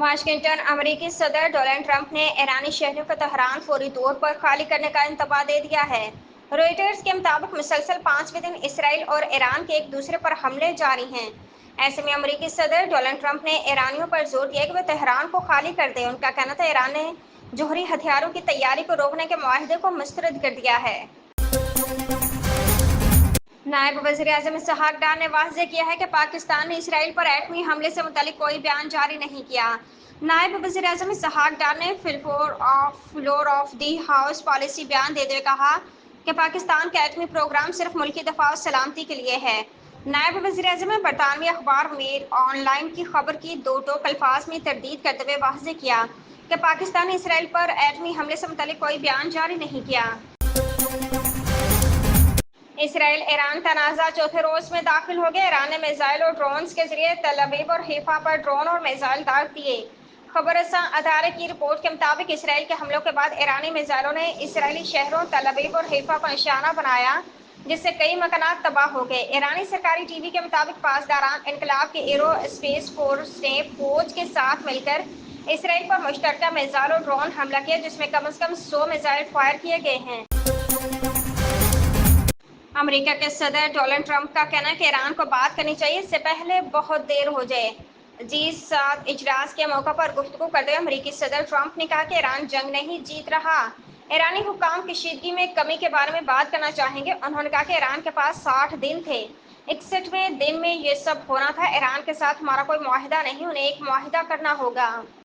Washington امریکی صدر Donald Trump نے ایرانی شہریوں کا تہران فوری طور پر خالی کرنے کا انتباہ دے دیا ہے۔ روئٹرز کے مطابق مسلسل 5ویں دن اسرائیل اور ایران کے ایک دوسرے پر حملے جاری ہیں۔ ایسے میں امریکی صدر ڈونلڈ ٹرمپ نے ایرانیوں پر زور دیا کہ وہ تہران کو خالی کر دیں۔ ان کا کہنا تھا ایران نے جوہری ہتھیاروں کی تیاری کو روکنے کے معاہدے کو مسترد کر دیا ہے۔ نائب وزیر اعظم اسحاق ڈار نے واضح کیا ہے کہ پاکستان نے اسرائیل پر ایٹمی حملے سے متعلق کوئی بیان جاری نہیں کیا۔ نائب وزیر اعظم اسحاق ڈار نے floor of the house policy بیان دیتے ہوئے کہا کہ پاکستان کا ایٹمی پروگرام صرف ملکی دفاع و سلامتی کے لیے ہے۔ نائب وزیر اعظم نے برطانوی اخبار میل آن لائن کی خبر کی دو ٹوک الفاظ میں تردید کرتے ہوئے واضح کیا کہ پاکستان نے اسرائیل پر ایٹمی حملے سے متعلق کوئی بیان جاری نہیں کیا۔ اسرائیل ایران تنازع چوتھے روز میں داخل ہو گیا۔ ایران نے میزائل اور ڈرونز کے ذریعے تل ابیب اور حیفا پر ڈرون اور میزائل داغ دیے۔ خبر رساں ادارے کی رپورٹ کے مطابق اسرائیل کے حملوں کے بعد ایرانی میزائلوں نے اسرائیلی شہروں تل ابیب اور حیفا کو نشانہ بنایا، جس سے کئی مکانات تباہ ہو گئے۔ ایرانی سرکاری ٹی وی کے مطابق پاسداران انقلاب کے ایرو اسپیس فورس نے فوج کے ساتھ مل کر اسرائیل پر مشترکہ میزائل اور ڈرون حملہ کیا، جس میں کم از کم 100 میزائل فائر کیے گئے ہیں۔ امریکہ کے صدر ڈونلڈ ٹرمپ کا کہنا ہے کہ ایران کو بات کرنی چاہیے، اس سے پہلے بہت دیر ہو جائے۔ G7 اجلاس کے موقع پر گفتگو کرتے ہوئے امریکی صدر ٹرمپ نے کہا کہ ایران جنگ نہیں جیت رہا۔ ایرانی حکام کشیدگی میں کمی کے بارے میں بات کرنا چاہیں گے۔ انہوں نے کہا کہ ایران کے پاس 60 دن تھے، 61ویں دن میں یہ سب ہونا تھا۔ ایران کے ساتھ ہمارا کوئی معاہدہ نہیں، انہیں ایک معاہدہ کرنا ہوگا۔